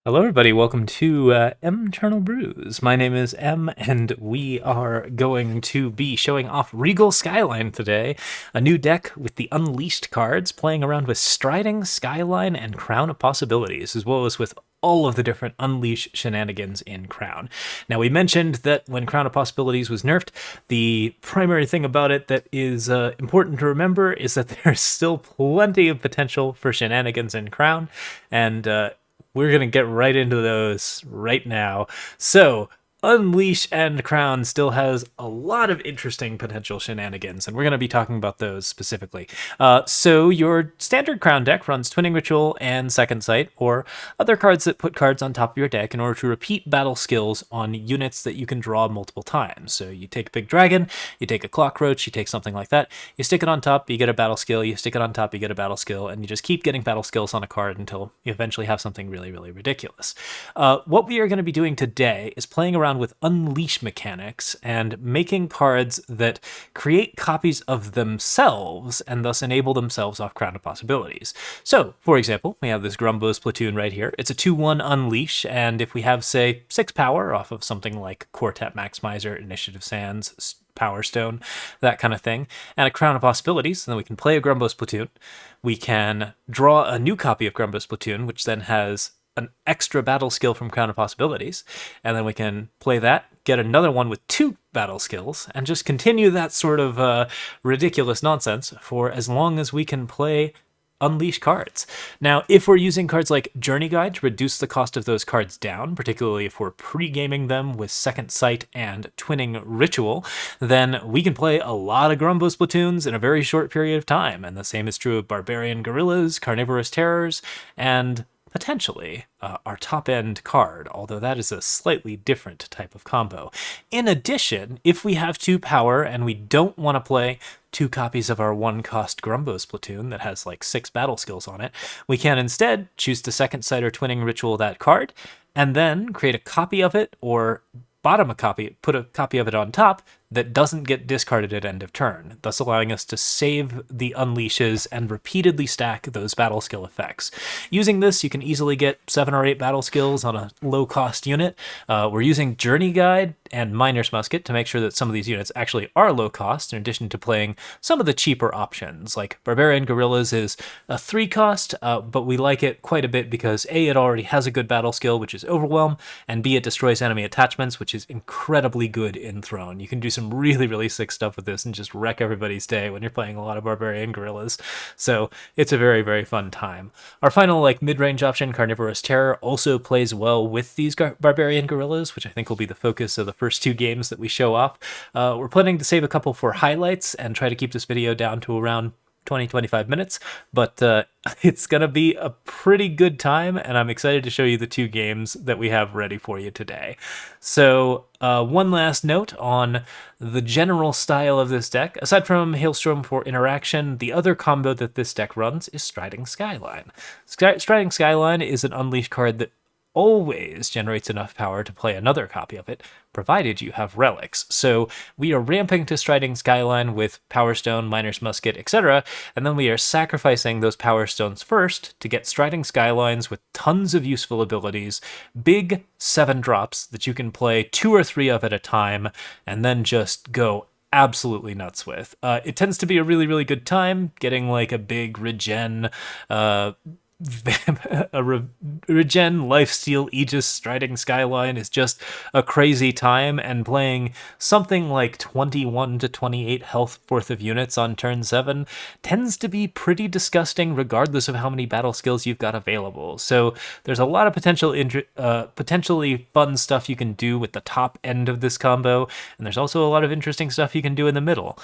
Hello, everybody. Welcome to Eternal Brews. My name is M, and we are going to be showing off Regal Skyline today, a new deck with the Unleashed cards, playing around with Striding Skyline and Crown of Possibilities, as well as with all of the different Unleash shenanigans in Crown. Now, we mentioned that when Crown of Possibilities was nerfed, the primary thing about it that is important to remember is that there's still plenty of potential for shenanigans in Crown, and we're going to get right into those right now. So, Unleash and Crown still has a lot of interesting potential shenanigans, and we're going to be talking about those specifically. So your standard Crown deck runs Twinning Ritual and Second Sight, or other cards that put cards on top of your deck in order to repeat battle skills on units that you can draw multiple times. So you take a Big Dragon, you take a Clockroach, you take something like that, you stick it on top, you get a battle skill, you stick it on top, you get a battle skill, and you just keep getting battle skills on a card until you eventually have something really, really ridiculous. What we are going to be doing today is playing around with Unleash mechanics and making cards that create copies of themselves and thus enable themselves off Crown of Possibilities. So, for example, we have this Grumbo's Platoon right here. It's a 2/1 Unleash, and if we have, say, 6 power off of something like Quartet Maximizer, Initiative Sands, Power Stone, that kind of thing, and a Crown of Possibilities, then we can play a Grumbo's Platoon. We can draw a new copy of Grumbo's Platoon, which then has an extra battle skill from Crown of Possibilities, and then we can play that, get another one with 2 battle skills, and just continue that sort of ridiculous nonsense for as long as we can play Unleash cards. Now, if we're using cards like Journey Guide to reduce the cost of those cards down, particularly if we're pre-gaming them with Second Sight and Twinning Ritual, then we can play a lot of Grumbo's Platoons in a very short period of time, and the same is true of Barbarian Gorillas, Carnivorous Terrors, and potentially our top-end card, although that is a slightly different type of combo. In addition, if we have 2 power and we don't want to play 2 copies of our 1-cost Grumbo's Platoon that has like 6 battle skills on it, we can instead choose to Second Sight or Twinning Ritual that card, and then create a copy of it, or put a copy of it on top that doesn't get discarded at end of turn, thus allowing us to save the Unleashes and repeatedly stack those battle skill effects. Using this, you can easily get 7 or 8 battle skills on a low-cost unit. We're using Journey Guide and Miner's Musket to make sure that some of these units actually are low-cost, in addition to playing some of the cheaper options, like Barbarian Gorillas is a 3-cost, but we like it quite a bit because A, it already has a good battle skill, which is Overwhelm, and B, it destroys enemy attachments, which is incredibly good in Throne. You can do some really, really sick stuff with this and just wreck everybody's day when you're playing a lot of Barbarian Gorillas. So it's a very, very fun time. Our final mid-range option, Carnivorous Terror, also plays well with these Barbarian Gorillas, which I think will be the focus of the first 2 games that we show off. We're planning to save a couple for highlights and try to keep this video down to around 20-25 minutes, but it's gonna be a pretty good time, and I'm excited to show you the 2 games that we have ready for you today. So one last note on the general style of this deck. Aside from Hailstorm for interaction, the other combo that this deck runs is Striding Skyline. Striding Skyline is an Unleashed card that always generates enough power to play another copy of it, provided you have relics. So we are ramping to Striding Skyline with Power Stone, Miner's Musket, etc., and then we are sacrificing those Power Stones first to get Striding Skylines with tons of useful abilities, big 7-drops that you can play 2 or 3 of at a time, and then just go absolutely nuts with. It tends to be a really, really good time, getting like a big regen, regen lifesteal Aegis Striding Skyline is just a crazy time, and playing something like 21 to 28 health worth of units on turn 7 tends to be pretty disgusting regardless of how many battle skills you've got available. So there's a lot of potentially fun stuff you can do with the top end of this combo, and there's also a lot of interesting stuff you can do in the middle.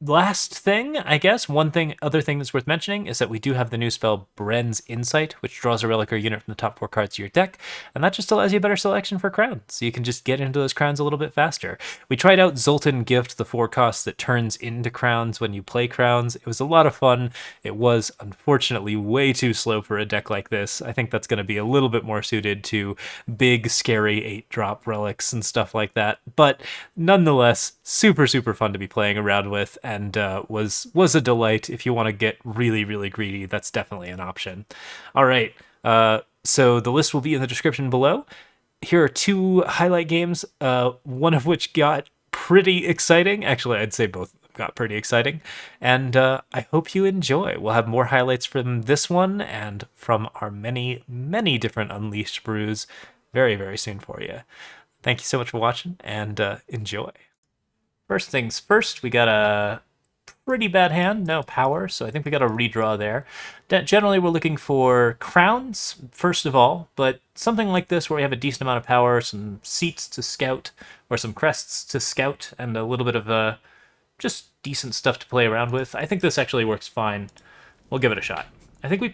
Last thing, I guess, other thing that's worth mentioning is that we do have the new spell Bren's Insight, which draws a relic or unit from the top 4 cards of your deck, and that just allows you a better selection for crowns, so you can just get into those crowns a little bit faster. We tried out Zoltan Gift, the 4-cost that turns into crowns when you play crowns. It was a lot of fun. It was, unfortunately, way too slow for a deck like this. I think that's going to be a little bit more suited to big, scary 8-drop relics and stuff like that, but nonetheless, super, super fun to be playing around with, and was a delight. If you want to get really, really greedy, that's definitely an option. All right, So the list will be in the description below. Here are 2 highlight games, one of which got pretty exciting. Actually, I'd say both got pretty exciting. And I hope you enjoy. We'll have more highlights from this one and from our many, many different Unleashed brews very, very soon for you. Thank you so much for watching, and enjoy. First things first, we got a pretty bad hand, no power, so I think we got a redraw there. Generally, we're looking for crowns, first of all, but something like this where we have a decent amount of power, some seats to scout, or some crests to scout, and a little bit of just decent stuff to play around with. I think this actually works fine. We'll give it a shot. I think we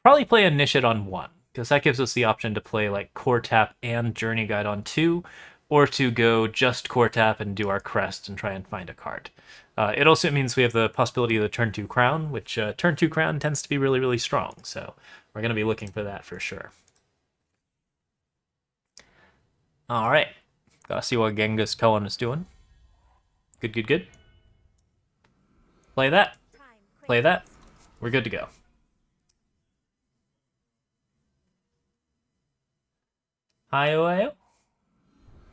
probably play Initiate on 1, because that gives us the option to play like Core Tap and Journey Guide on 2, or to go just Core Tap and do our Crest and try and find a card. It also means we have the possibility of the turn 2 Crown, which turn 2 Crown tends to be really, really strong, so we're going to be looking for that for sure. Alright, gotta see what Genghis Khan is doing. Good, good, good. Play that. Play that. We're good to go. Hi-oh-hi-oh.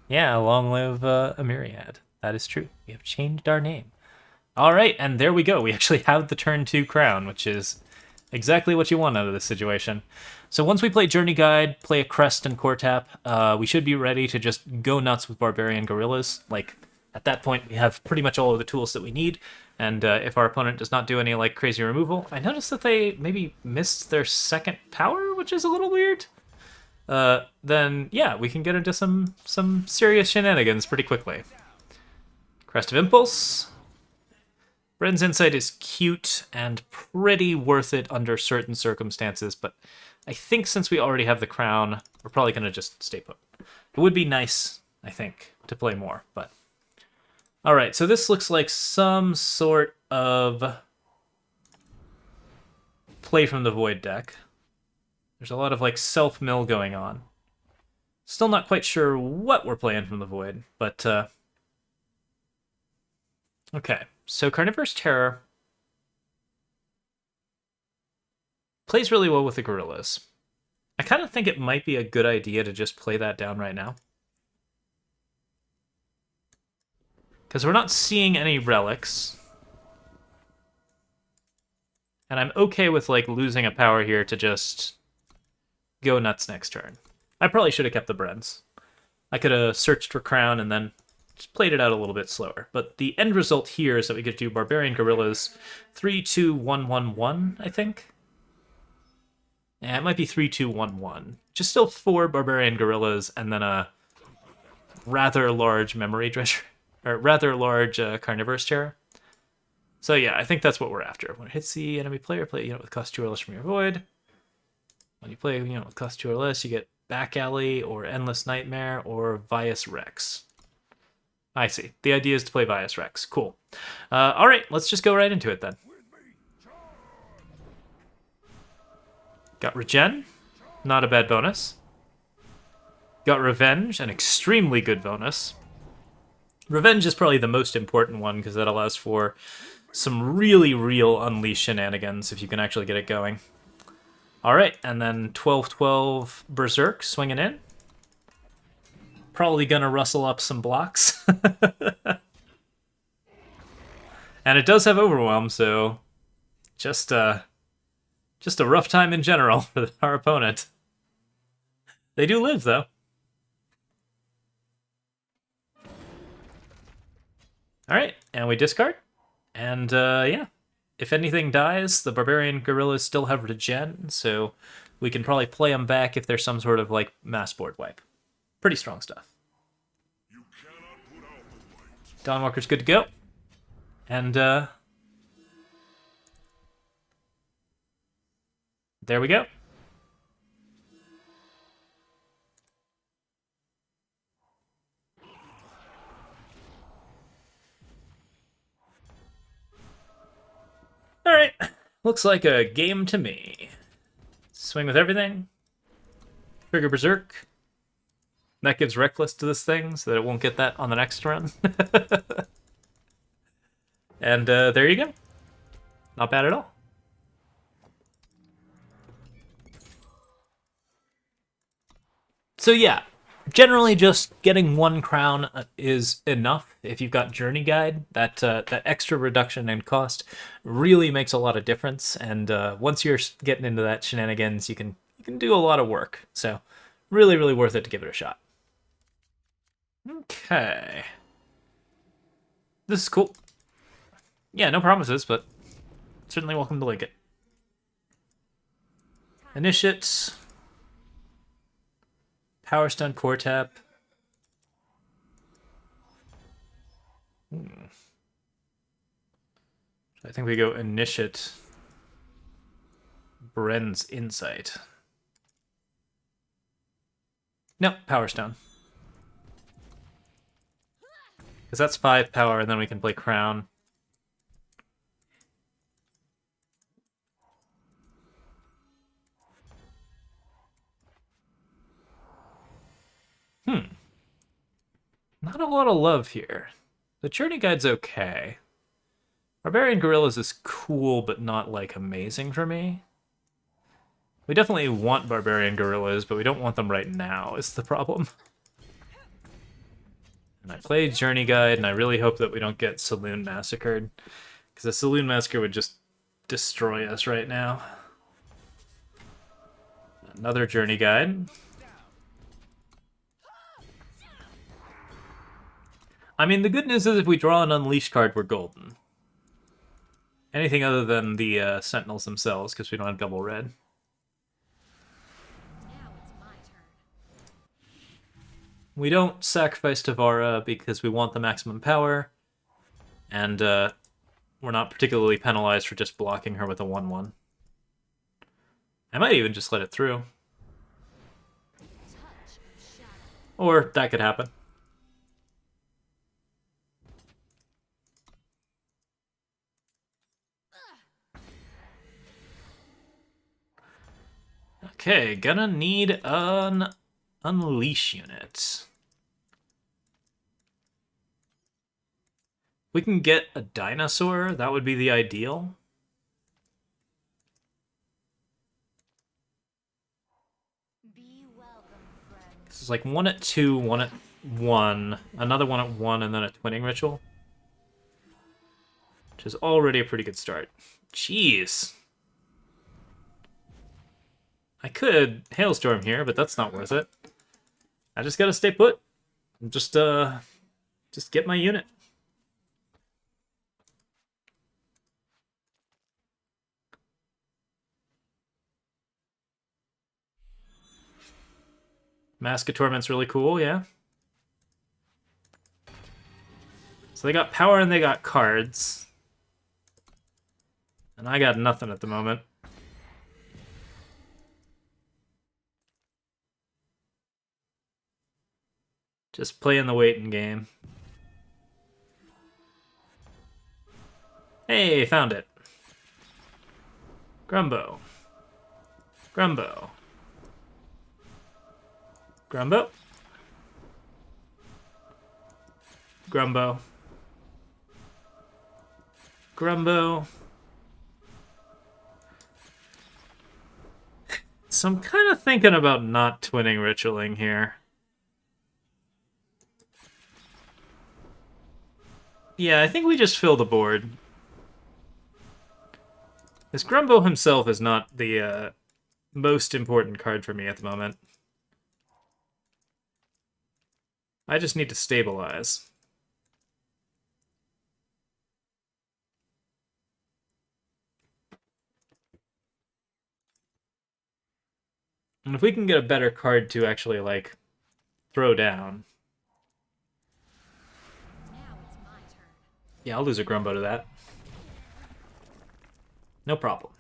Yeah, long live a myriad. That is true. We have changed our name. All right, and there we go. We actually have the turn 2 crown, which is exactly what you want out of this situation. So once we play Journey Guide, play a Crest and Core Tap, we should be ready to just go nuts with Barbarian Gorillas. Like, at that point, we have pretty much all of the tools that we need, and if our opponent does not do any, like, crazy removal, I noticed that they maybe missed their second power, which is a little weird. Then yeah, we can get into some serious shenanigans pretty quickly. Crest of Impulse. Bren's Insight is cute and pretty worth it under certain circumstances, but I think since we already have the crown, we're probably going to just stay put. It would be nice, I think, to play more, but... Alright, so this looks like some sort of Play from the Void deck. There's a lot of, like, self-mill going on. Still not quite sure what we're playing from the Void, but, okay, so Carnivorous Terror plays really well with the Gorillas. I kind of think it might be a good idea to just play that down right now. Because we're not seeing any relics. And I'm okay with, like, losing a power here to just go nuts next turn. I probably should have kept the Brens. I could have searched for Crown and then just played it out a little bit slower. But the end result here is that we could do Barbarian Gorillas 3-2-1-1-1, I think. Yeah, it might be 3-2-1-1. Just still 4 Barbarian Gorillas and then a rather large Memory Dredger, or rather large Carnivorous Terror. So yeah, I think that's what we're after. When it hits the enemy player, play a unit with cost 2 or less from your Void. When you play a unit with cost 2 or less, you get Back Alley or Endless Nightmare or Vias Rex. I see. The idea is to play Vias Rex. Cool. All right, let's just go right into it then. Got Regen, not a bad bonus. Got Revenge, an extremely good bonus. Revenge is probably the most important one because that allows for some really real Unleash shenanigans if you can actually get it going. Alright, and then 12-12 Berserk swinging in. Probably gonna rustle up some blocks. And it does have Overwhelm, so just a rough time in general for our opponent. They do live, though. Alright, and we discard. And, yeah. If anything dies, the Barbarian Gorillas still have Regen, so we can probably play them back if there's some sort of, like, mass board wipe. Pretty strong stuff. Dawnwalker's good to go. And, there we go. Alright, looks like a game to me. Swing with everything. Trigger Berserk. That gives Reckless to this thing, so that it won't get that on the next run. And there you go. Not bad at all. So yeah, generally just getting 1 crown is enough. If you've got Journey Guide, that extra reduction in cost really makes a lot of difference. And once you're getting into that shenanigans, you can do a lot of work. So really, really worth it to give it a shot. Okay. This is cool. Yeah, no promises, but certainly welcome to link it. Initiate. Power Stun, Core Tap. I think we go Initiate. Bren's Insight. No, Power Stone. Because that's 5 power, and then we can play Crown. Not a lot of love here. The Journey Guide's okay. Barbarian Gorillas is cool, but not, like, amazing for me. We definitely want Barbarian Gorillas, but we don't want them right now, is the problem. And I played Journey Guide, and I really hope that we don't get Saloon Massacred. Because the Saloon Massacre would just destroy us right now. Another Journey Guide. I mean, the good news is if we draw an Unleash card, we're golden. Anything other than the Sentinels themselves, because we don't have double red. Now it's my turn. We don't sacrifice Tavara because we want the maximum power, and we're not particularly penalized for just blocking her with a 1/1. I might even just let it through. Or that could happen. Okay, gonna need an Unleash unit. We can get a dinosaur, that would be the ideal. Be welcome, friend. This is like 1 at 2, 1 at 1, another 1 at 1, and then a Twinning Ritual. Which is already a pretty good start. Jeez. I could Hailstorm here, but that's not worth it. I just gotta stay put. Just get my unit. Mask of Torment's really cool, yeah. So they got power and they got cards. And I got nothing at the moment. Just playing the waiting game. Hey, found it. Grumbo. Grumbo. Grumbo. Grumbo. Grumbo. So I'm kind of thinking about not Twinning Ritualing here. Yeah, I think we just fill the board. This Grumbo himself is not the most important card for me at the moment. I just need to stabilize. And if we can get a better card to actually, like, throw down. Now it's my turn. Yeah, I'll lose a Grumbo to that. No problem.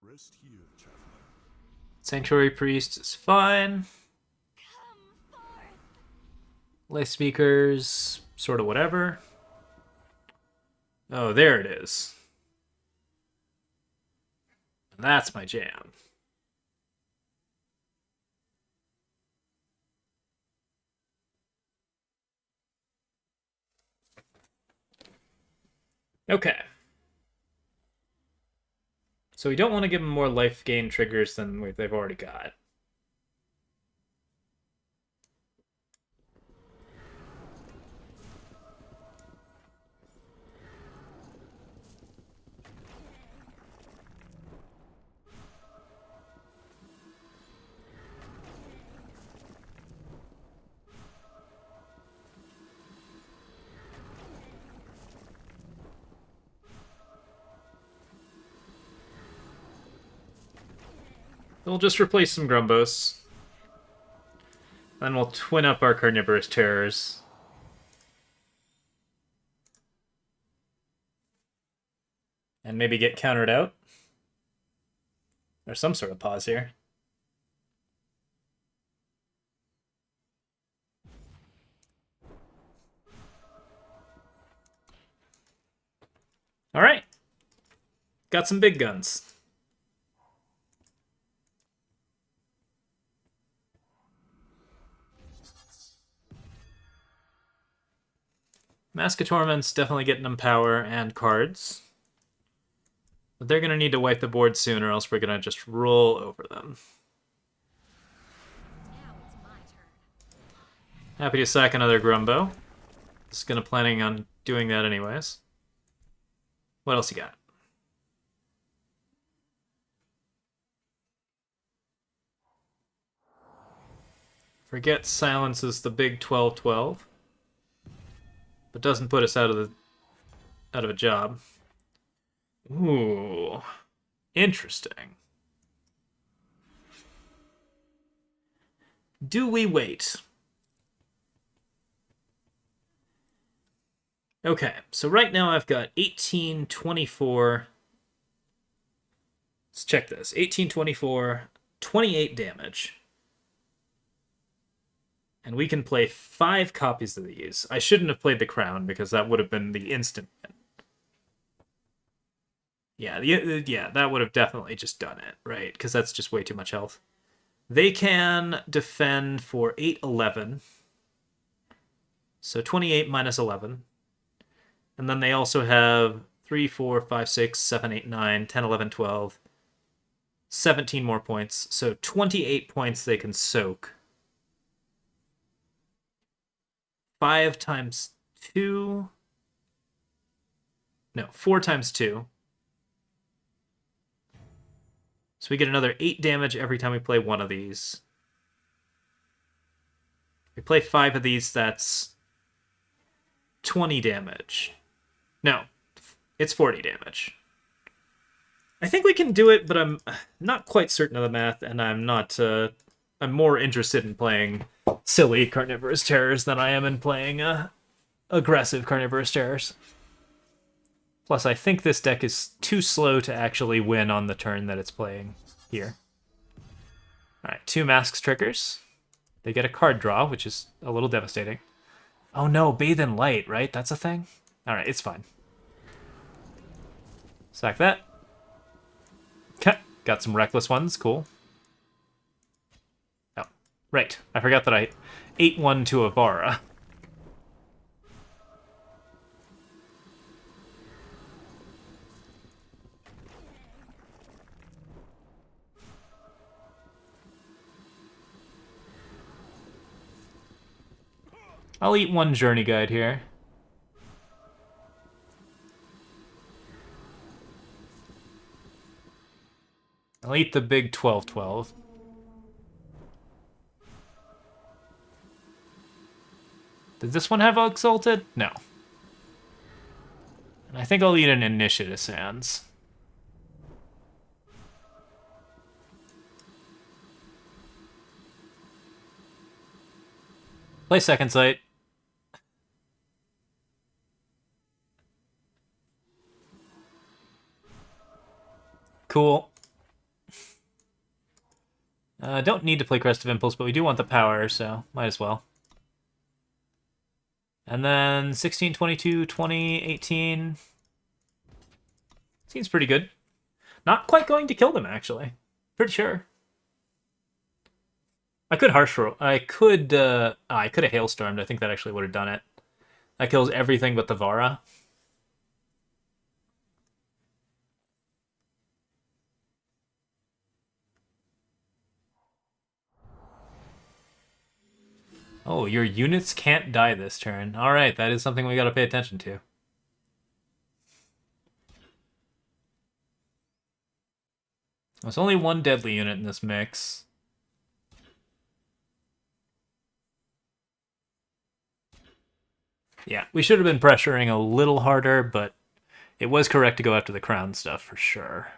Rest here, traveler. Sanctuary Priest is fine. Life Speakers, sort of whatever. Oh, there it is. That's my jam. Okay. So we don't want to give them more life gain triggers than they've already got. We'll just replace some Grumbos. Then we'll twin up our Carnivorous Terrors. And maybe get countered out. There's some sort of pause here. Alright. Got some big guns. Mask of Torment's definitely getting them power and cards. But they're going to need to wipe the board soon, or else we're going to just roll over them. Now it's my turn. Happy to sack another Grumbo. Just going to planning on doing that anyways. What else you got? Forget silences the big 12-12. But doesn't put us out of a job. Ooh. Interesting. Do we wait? Okay, so right now I've got 18, 24. Let's check this. 18, 24, 28 damage. And we can play 5 copies of these. I shouldn't have played the Crown, because that would have been the instant win. Yeah, that would have definitely just done it, right? Because that's just way too much health. They can defend for 8, 11. So 28 minus 11. And then they also have 3, 4, 5, 6, 7, 8, 9, 10, 11, 12. 17 more points. So 28 points they can soak. 5 times 2. No, 4 times 2. So we get another 8 damage every time we play one of these. If we play 5 of these, that's 20 damage. No, it's 40 damage. I think we can do it, but I'm not quite certain of the math, and I'm more interested in playing silly Carnivorous Terrors than I am in playing aggressive Carnivorous Terrors. Plus, I think this deck is too slow to actually win on the turn that it's playing here. Alright, 2 Masks triggers. They get a card draw, which is a little devastating. Oh no, Bathe in Light, right? That's a thing? Alright, it's fine. Sack that. Got some Reckless ones, cool. Oh, right. I forgot that I ate one to Avara. I'll eat one Journey Guide here. I'll eat the big 12-12. Did this one have Exalted? No. And I think I'll eat an Initiative Sands. Play Second Sight. Cool. Don't need to play Crest of Impulse, but we do want the power, so might as well. And then 16, 22, 20, 18. Seems pretty good. Not quite going to kill them, actually. Pretty sure. I could harsh roll. I could have hailstormed. I think that actually would have done it. That kills everything but the Vara. Oh, your units can't die this turn. All right, that is something we got to pay attention to. There's only one deadly unit in this mix. Yeah, we should have been pressuring a little harder, but it was correct to go after the crown stuff for sure.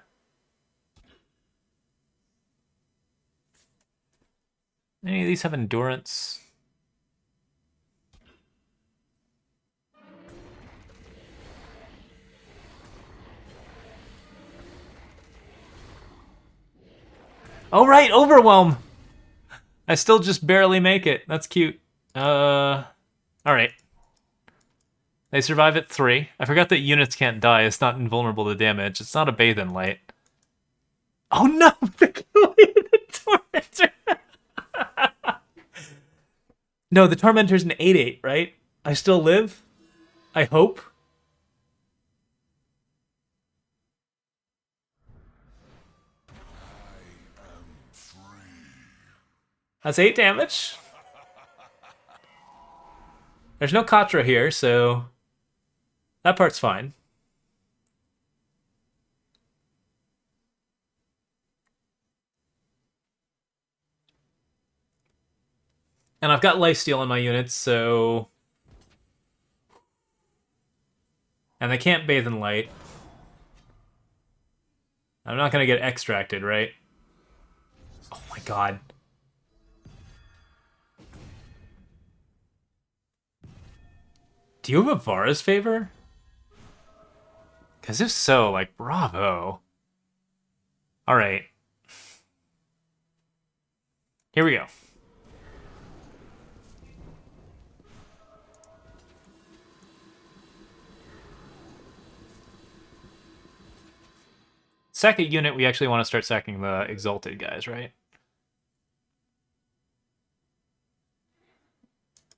Any of these have endurance? Oh, right, overwhelm! I still just barely make it. That's cute. Alright. They survive at 3. I forgot that units can't die. It's not invulnerable to damage. It's not a bathe in light. Oh no! They're killing the Tormentor! No, the Tormentor's an 8/8, right? I still live? I hope? That's 8 damage. There's no Katra here, so that part's fine. And I've got lifesteal on my units, so... And they can't bathe in light. I'm not gonna get extracted, right? Oh my god. Do you have a Vara's favor? Because if so, like, bravo. Alright. Here we go. Second unit, we actually want to start sacking the Exalted guys, right?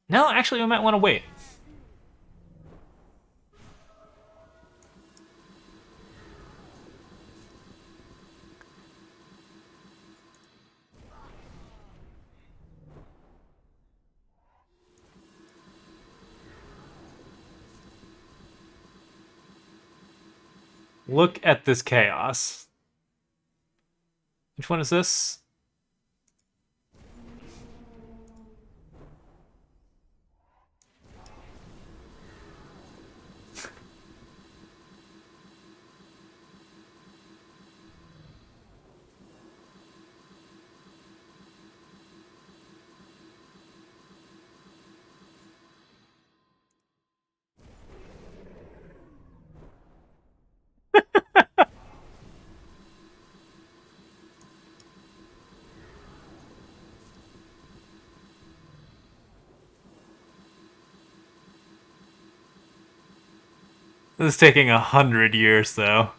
No, actually, we might want to wait. Look at this chaos. Which one is this? This is taking 100 years, though.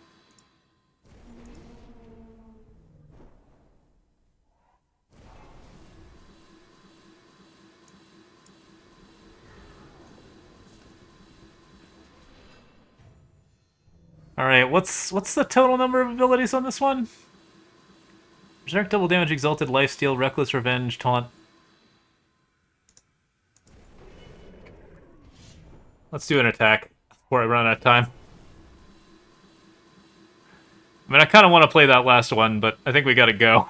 Alright, what's the total number of abilities on this one? Berserk, double damage, exalted, lifesteal, reckless revenge, taunt. Let's do an attack before I run out of time. I mean, I kind of want to play that last one, but I think we gotta go.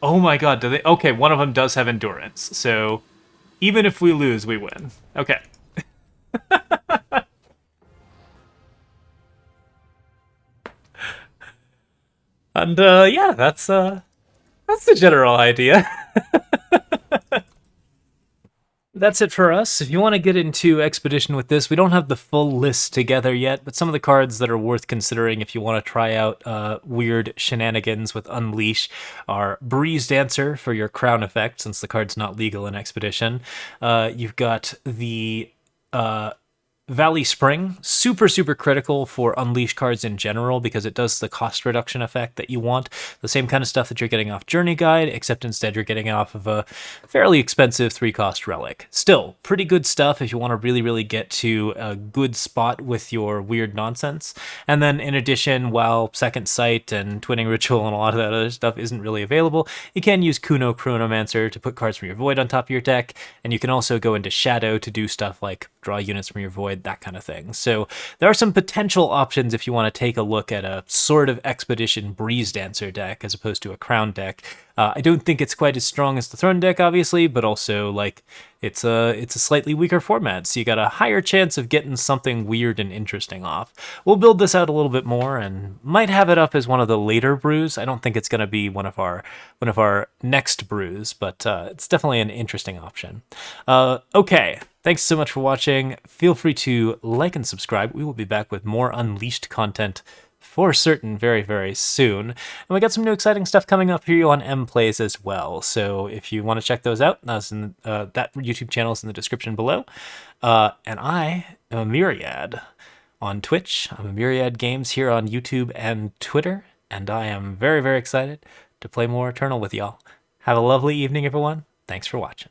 Oh my god, do they? Okay, one of them does have endurance, so even if we lose, we win. Okay. And yeah, that's the general idea. That's it for us. If you want to get into Expedition with this, we don't have the full list together yet, but some of the cards that are worth considering if you want to try out weird shenanigans with Unleash are Breeze Dancer for your crown effect, since the card's not legal in Expedition. You've got the Valley Spring, super critical for Unleashed cards in general because it does the cost reduction effect that you want. The same kind of stuff that you're getting off Journey Guide, except instead you're getting it off of a fairly expensive 3-cost relic. Still, pretty good stuff if you want to really get to a good spot with your weird nonsense. And then in addition, while Second Sight and Twinning Ritual and a lot of that other stuff isn't really available, you can use Kuno Chronomancer to put cards from your Void on top of your deck, and you can also go into Shadow to do stuff like draw units from your Void, that kind of thing. So there are some potential options if you want to take a look at a sort of Expedition Breeze Dancer deck as opposed to a Crown deck. I don't think it's quite as strong as the Throne deck, obviously, but also like it's a slightly weaker format, so you got a higher chance of getting something weird and interesting off. We'll build this out a little bit more and might have it up as one of the later brews. I don't think it's going to be one of our next brews, but it's definitely an interesting option. Okay. Thanks so much for watching. Feel free to like and subscribe. We will be back with more Unleashed content for certain very soon. And we got some new exciting stuff coming up here on M Plays as well. So if you want to check those out, that's in, that YouTube channel is in the description below. And I am a Myriad on Twitch. I'm a Myriad Games here on YouTube and Twitter. And I am very excited to play more Eternal with y'all. Have a lovely evening, everyone. Thanks for watching.